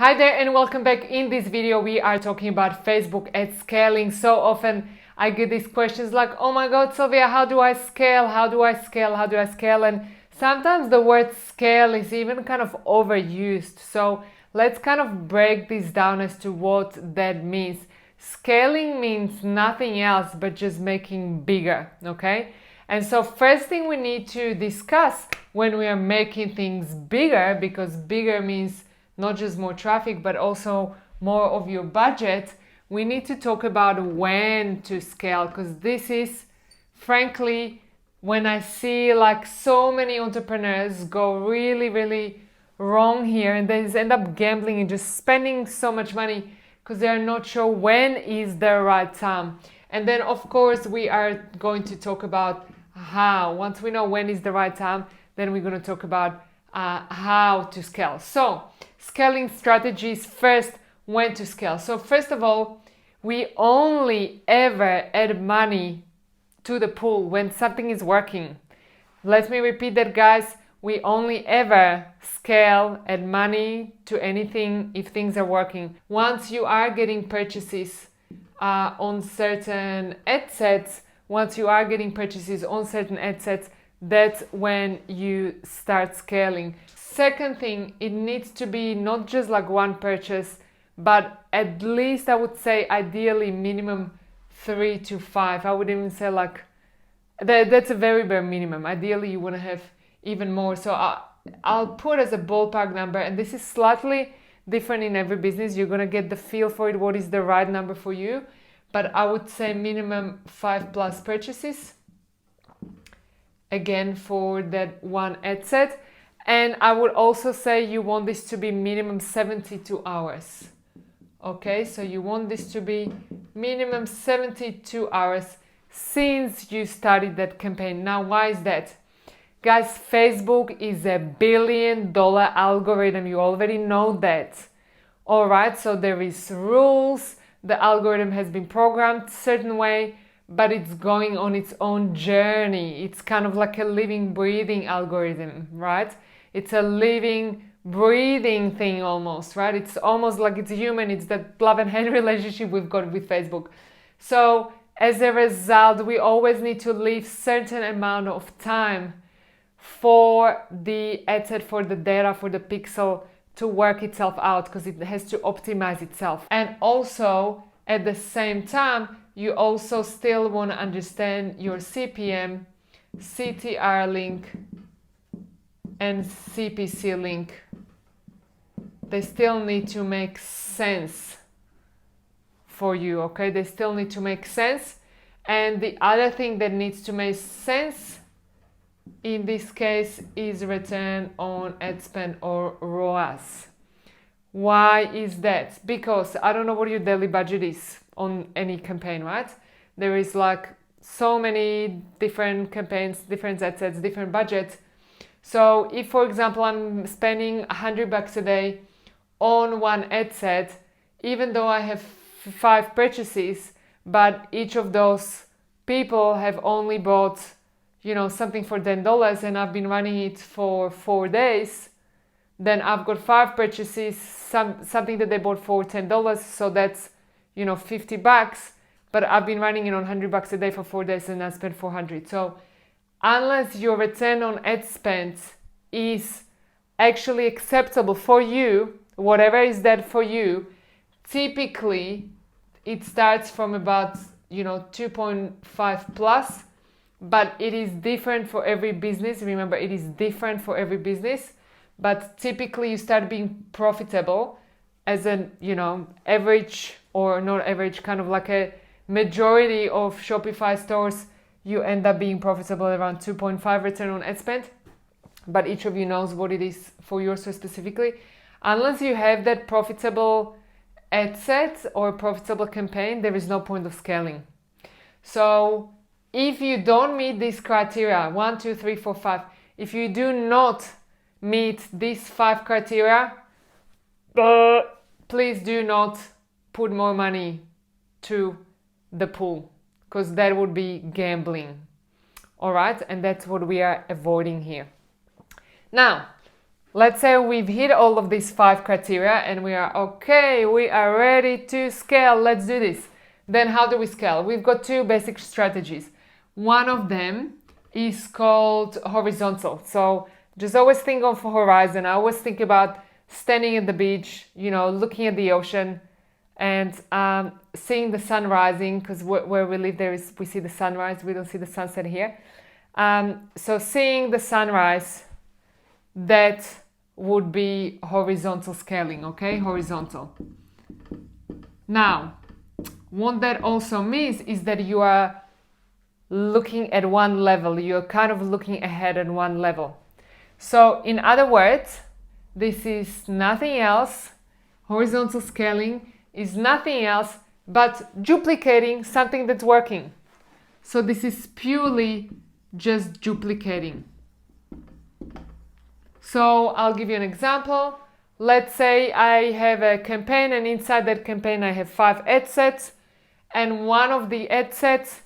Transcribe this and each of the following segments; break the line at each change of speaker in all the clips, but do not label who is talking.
Hi there and welcome back. In this video we are talking about Facebook ad scaling. So often I get these questions like, oh my god, Silvia, how do I scale? How do I scale? How do I scale? And sometimes the word scale is even kind of overused. So let's kind of break this down as to what that means. Scaling means nothing else but just making bigger, okay? And so first thing we need to discuss when we are making things bigger, because bigger means not just more traffic, but also more of your budget, we need to talk about when to scale, because this is, frankly, when I see like so many entrepreneurs go really wrong here and they end up gambling and just spending so much money because they are not sure when is the right time. And then of course we are going to talk about how. Once we know when is the right time, then we're going to talk about how to scale. So scaling strategies. First, when to scale. So first of all, we only ever add money to the pool when something is working. Let me repeat that, guys. We only ever scale, add money to anything if things are working. Once you are getting purchases on certain ad sets, that's when you start scaling. Second thing, it needs to be not just like one purchase, but at least I would say ideally minimum 3 to 5. I would even say like that's a very bare minimum. Ideally you want to have even more. So I'll put as a ballpark number, and this is slightly different in every business. You're going to get the feel for it, what is the right number for you. But I would say minimum 5+ purchases, again, for that one ad set. And I would also say you want this to be minimum 72 hours. Okay, so you want this to be minimum 72 hours since you started that campaign. Now, why is that? Guys, Facebook is $1 billion algorithm. You already know that. All right, so there is rules. The algorithm has been programmed a certain way, but it's going on its own journey. It's kind of like a living, breathing algorithm, right? It's a living, breathing thing almost, right? It's almost like it's human. It's that love and hate relationship we've got with Facebook. So as a result, we always need to leave certain amount of time for the ad set, for the data, for the pixel to work itself out, because it has to optimize itself. And also at the same time, you also still want to understand your CPM, CTR link, and CPC link. They still need to make sense for you, okay? They still need to make sense. And the other thing that needs to make sense in this case is return on ad spend, or ROAS. Why is that? Because I don't know what your daily budget is on any campaign, right? There is like so many different campaigns, different ad sets, different budgets. So if, for example, I'm spending $100 a day on one ad set, even though I have 5 purchases, but each of those people have only bought, something for $10, and I've been running it for 4 days, then I've got 5 purchases, something that they bought for $10, so that's, $50, but I've been running it on $100 a day for 4 days and I spent $400. So unless your return on ad spend is actually acceptable for you, whatever is that for you, typically it starts from about 2.5 plus, but it is different for every business. Remember, it is different for every business, but typically you start being profitable as an average, or not average, kind of like a majority of Shopify stores, you end up being profitable around 2.5 return on ad spend, but each of you knows what it is for yours specifically. Unless you have that profitable ad set or profitable campaign, there is no point of scaling. So if you don't meet these criteria, 1, 2, 3, 4, 5, if you do not meet these 5 criteria, please do not put more money to the pool, because that would be gambling. All right, and that's what we are avoiding here. Now, let's say we've hit all of these 5 criteria and we are okay, we are ready to scale, let's do this. Then how do we scale? We've got 2 basic strategies. One of them is called horizontal. So just always think of horizon. I always think about standing at the beach, looking at the ocean and seeing the sun rising, because where we live we see the sunrise, we don't see the sunset here. So seeing the sunrise, that would be horizontal scaling, okay? Horizontal. Now, what that also means is that you are looking at one level. You're kind of looking ahead at one level. So in other words, this is nothing else. Horizontal scaling is nothing else but duplicating something that's working. So this is purely just duplicating. So I'll give you an example. Let's say I have a campaign and inside that campaign I have 5 ad sets and one of the ad sets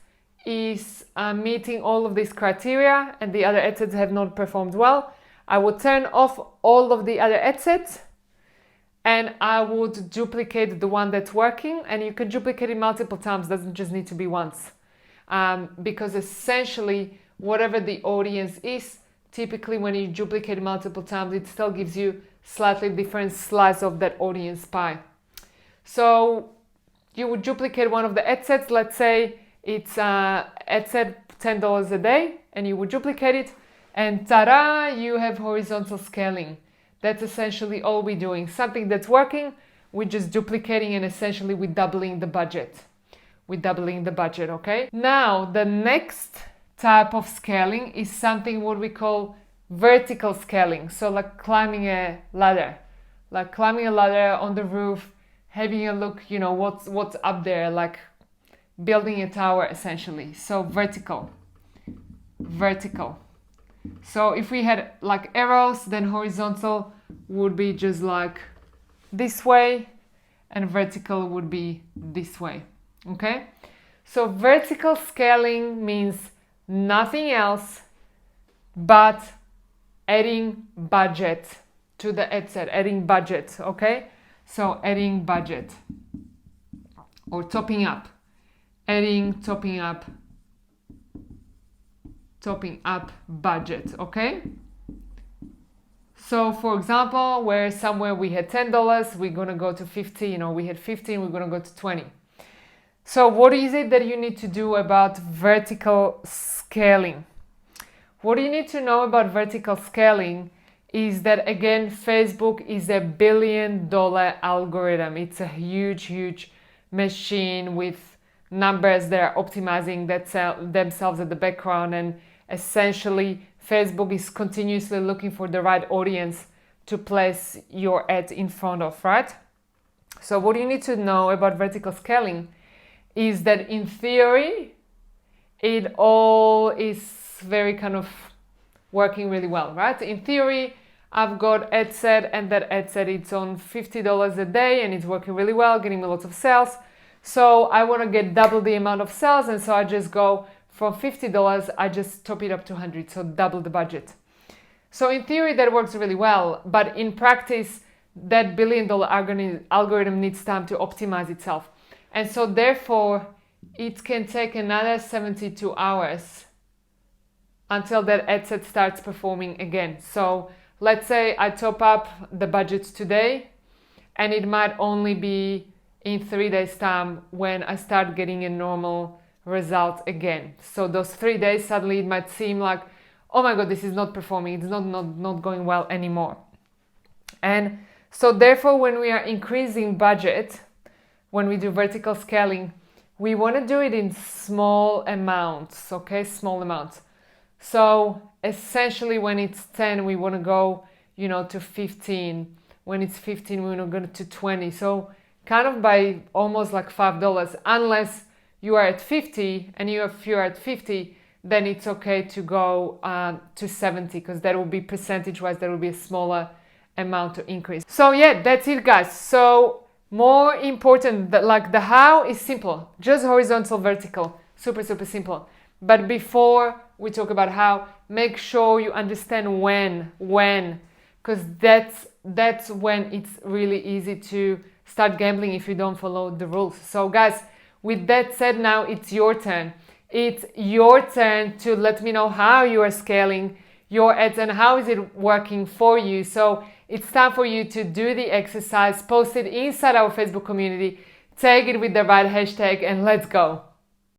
is meeting all of these criteria and the other ad sets have not performed well. I would turn off all of the other ad sets and I would duplicate the one that's working, and you can duplicate it multiple times, doesn't just need to be once. Because essentially whatever the audience is, typically when you duplicate multiple times, it still gives you slightly different slice of that audience pie. So you would duplicate one of the ad sets, let's say it's ad set $10 a day, and you would duplicate it, and ta-da, you have horizontal scaling. That's essentially all we're doing. Something that's working, we're just duplicating, and essentially we're doubling the budget. We're doubling the budget, okay? Now, the next type of scaling is something what we call vertical scaling. So like climbing a ladder. Like climbing a ladder on the roof, having a look, what's up there, like building a tower essentially. So vertical. So if we had like arrows, then horizontal would be just like this way and vertical would be this way, okay? So vertical scaling means nothing else but adding budget to the ad set, adding budget, okay? So adding budget or topping up budget, okay? So for example, where somewhere we had $10, we're gonna go to 15, or we had 15, we're gonna go to 20. So what is it that you need to do about vertical scaling? What you need to know about vertical scaling is that, again, Facebook is a $1 billion algorithm. It's a huge machine with numbers that are optimizing themselves at the background, and essentially Facebook is continuously looking for the right audience to place your ad in front of, right? So what you need to know about vertical scaling is that in theory, it all is very kind of working really well, right? In theory, I've got ad set, and that ad set it's on $50 a day and it's working really well, getting me lots of sales. So I want to get double the amount of sales, and so I just go from $50, I just top it up to 100, so double the budget. So in theory that works really well, but in practice that $1 billion algorithm needs time to optimize itself. And so therefore it can take another 72 hours until that ad set starts performing again. So let's say I top up the budget today, and it might only be in 3 days time when I start getting a normal result again. So those 3 days, suddenly it might seem like, oh my God, this is not performing. It's not going well anymore. And so therefore, when we are increasing budget, when we do vertical scaling, we want to do it in small amounts, okay? Small amounts. So essentially when it's 10, we want to go, to 15. When it's 15, we want to go to 20. So kind of by almost like $5, unless you are at 50, and if you're at 50, then it's okay to go to 70, because that will be percentage-wise, that will be a smaller amount to increase. So yeah, that's it, guys. So more important, that like the how is simple, just horizontal, vertical, super simple. But before we talk about how, make sure you understand when, because that's when it's really easy to start gambling if you don't follow the rules. So guys, with that said, now it's your turn. It's your turn to let me know how you are scaling your ads and how is it working for you. So it's time for you to do the exercise, post it inside our Facebook community, tag it with the right hashtag, and let's go.